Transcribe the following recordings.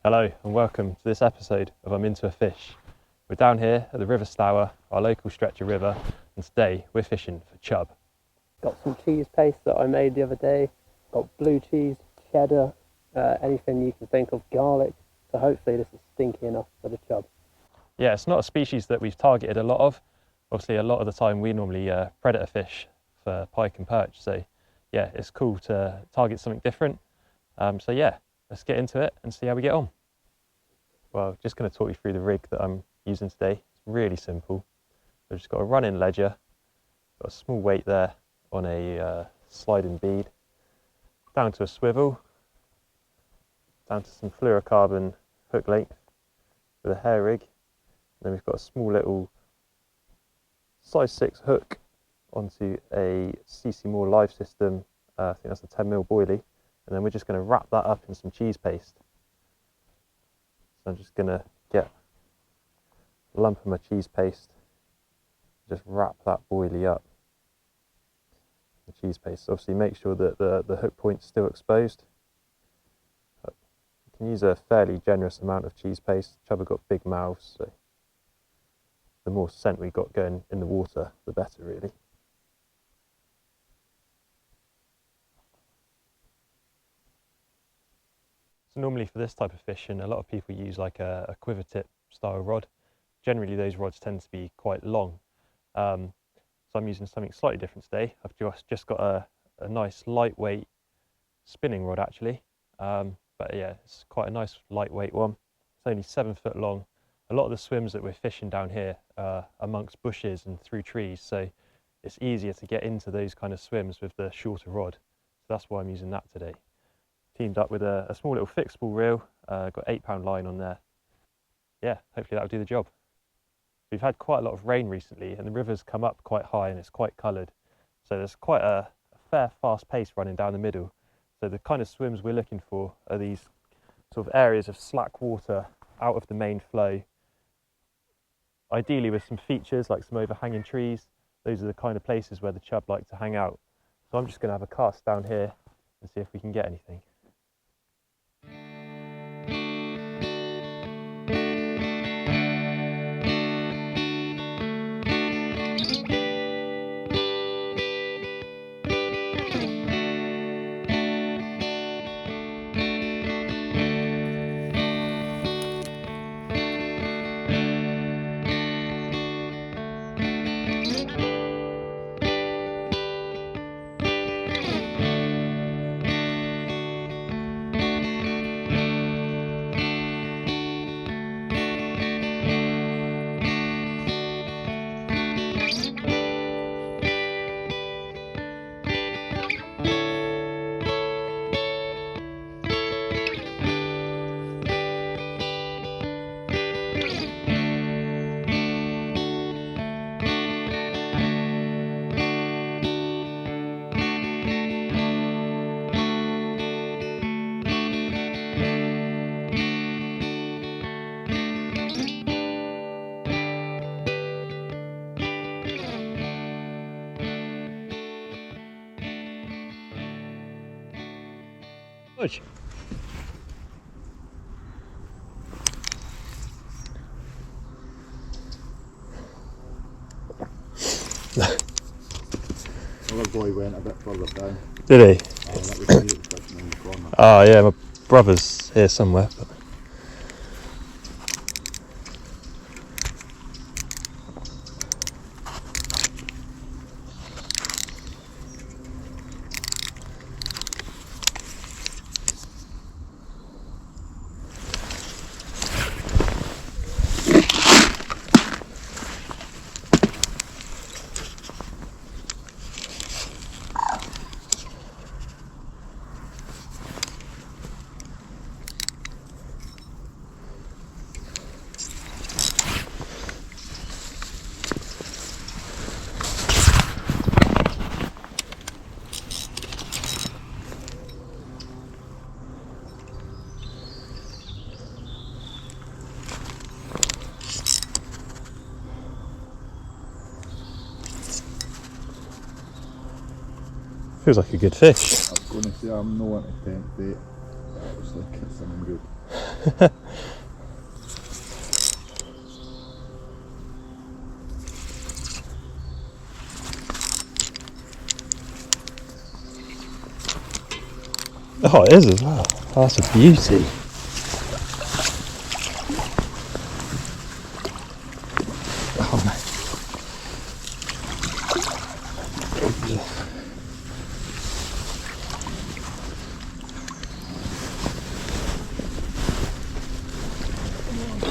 Hello and welcome to this episode of I'm Into a Fish. We're down here at the River Stour, our local stretch of river, and today we're fishing for chub. Got some cheese paste that I made the other day, got blue cheese, cheddar, anything you can think of, garlic, so hopefully this is stinky enough for the chub. Yeah, it's not a species that we've targeted a lot of. Obviously a lot of the time we normally predator fish for pike and perch, so yeah, it's cool to target something different. So yeah, let's get into it and see how we get on. Well, just going to talk you through the rig that I'm using today. It's really simple. I've just got a run-in ledger, got a small weight there on a sliding bead, down to a swivel, down to some fluorocarbon hook length with a hair rig. And then we've got a small little size 6 hook onto a CC Moore live system. I think that's a 10mm boilie. And then we're just going to wrap that up in some cheese paste. So I'm just going to get a lump of my cheese paste, just wrap that boilie up. The cheese paste, obviously make sure that the hook point's still exposed. But you can use a fairly generous amount of cheese paste. Chub have got big mouths, so the more scent we got going in the water, the better really. So normally for this type of fishing, a lot of people use like a quiver tip style rod. Generally those rods tend to be quite long. So I'm using something slightly different today. I've just got a nice lightweight spinning rod actually. But yeah, it's quite a nice lightweight one. It's only 7 foot long. A lot of the swims that we're fishing down here are amongst bushes and through trees, so it's easier to get into those kind of swims with the shorter rod. So that's why I'm using that today. Teamed up with a small little fixed spool reel, got 8-pound line on there. Yeah, hopefully that'll do the job. We've had quite a lot of rain recently and the river's come up quite high and it's quite coloured. So there's quite a fair fast pace running down the middle. So the kind of swims we're looking for are these sort of areas of slack water out of the main flow. Ideally with some features like some overhanging trees. Those are the kind of places where the chub like to hang out. So I'm just going to have a cast down here and see if we can get anything. Good. Other boy went a bit further down. Did he? That was me that was fishing in the corner. Oh yeah, my brother's here somewhere. But... Feels like a good fish. I was going to say I'm not wanting to tempt it, but I was like, it's something good. Oh, it is as well. Oh, that's a beauty. Oh, man.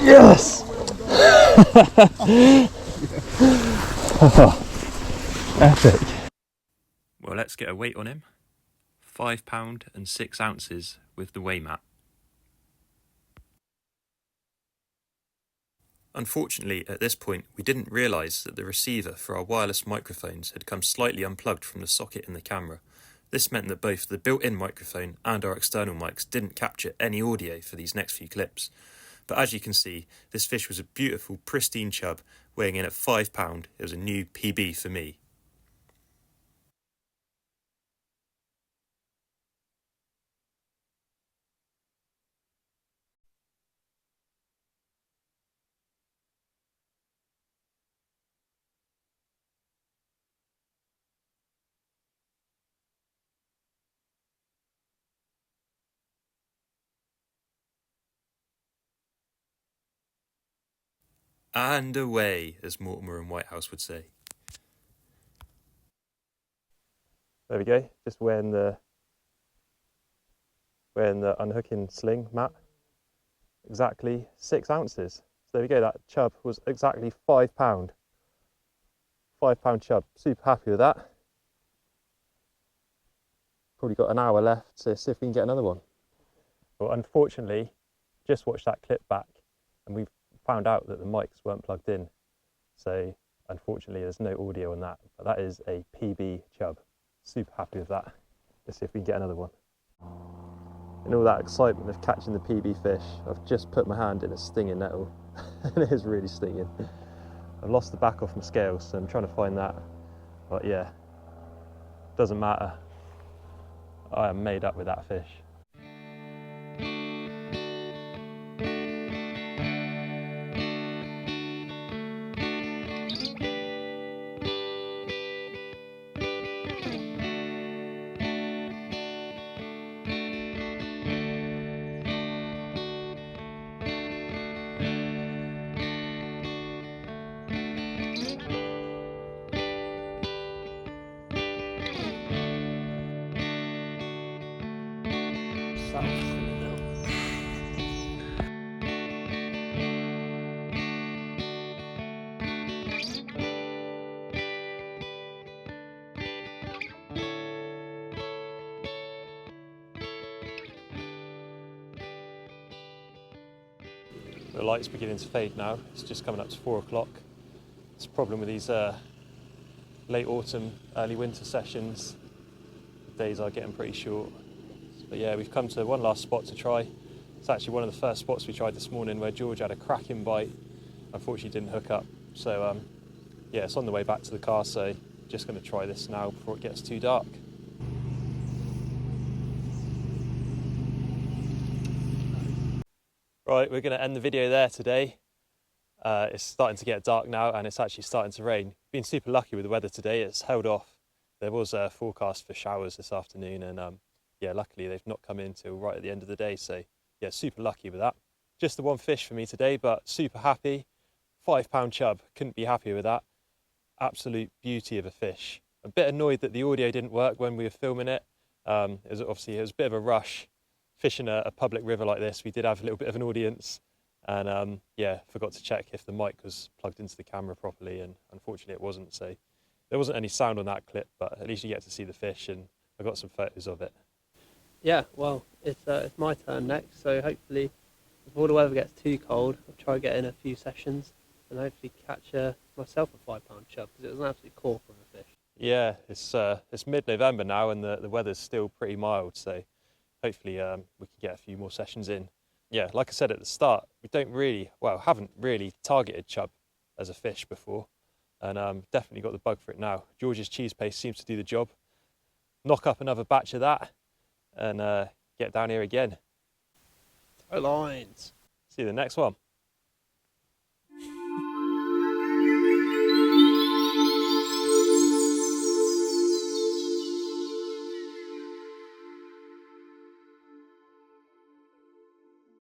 Yes! Epic. Well, let's get a weight on him. £5 and 6 ounces with the weigh mat. Unfortunately, at this point, we didn't realise that the receiver for our wireless microphones had come slightly unplugged from the socket in the camera. This meant that both the built-in microphone and our external mics didn't capture any audio for these next few clips. But as you can see, this fish was a beautiful, pristine chub, weighing in at £5. It was a new PB for me. And away, as Mortimer and Whitehouse would say. There we go, just wearing the unhooking sling mat. Exactly 6 ounces. So there we go, that chub was exactly £5. £5 chub, super happy with that. Probably got an hour left to see if we can get another one. Well, unfortunately, just watched that clip back and we've found out that the mics weren't plugged in. So unfortunately, there's no audio on that, but that is a PB chub. Super happy with that. Let's see if we can get another one. In all that excitement of catching the PB fish, I've just put my hand in a stinging nettle and it is really stinging. I've lost the back off my scales, so I'm trying to find that. But yeah, doesn't matter. I am made up with that fish. The light's beginning to fade now. It's just coming up to 4 o'clock. It's a problem with these late autumn, early winter sessions. The days are getting pretty short. But yeah, we've come to one last spot to try. It's actually one of the first spots we tried this morning where George had a cracking bite. Unfortunately didn't hook up. So yeah, it's on the way back to the car, so just going to try this now before it gets too dark. Right, we're going to end the video there today. It's starting to get dark now and it's actually starting to rain. Been super lucky with the weather today. It's held off. There was a forecast for showers this afternoon and yeah, luckily they've not come in till right at the end of the day. So yeah, super lucky with that. Just the one fish for me today, but super happy. £5 chub, couldn't be happier with that. Absolute beauty of a fish. A bit annoyed that the audio didn't work when we were filming it. It was a bit of a rush. Fishing a public river like this, we did have a little bit of an audience and yeah, forgot to check if the mic was plugged into the camera properly and unfortunately it wasn't, so there wasn't any sound on that clip, but at least you get to see the fish and I got some photos of it. Yeah, well, it's my turn next, so hopefully before the weather gets too cold, I'll try to get in a few sessions and hopefully catch myself a £5 chub because it was an absolute corker of a fish. Yeah, it's mid-November now and the weather's still pretty mild, so hopefully we can get a few more sessions in. Yeah, like I said at the start, haven't really targeted chub as a fish before, and definitely got the bug for it now. George's Cheesepaste seems to do the job. Knock up another batch of that, and get down here again. lines. See you the next one.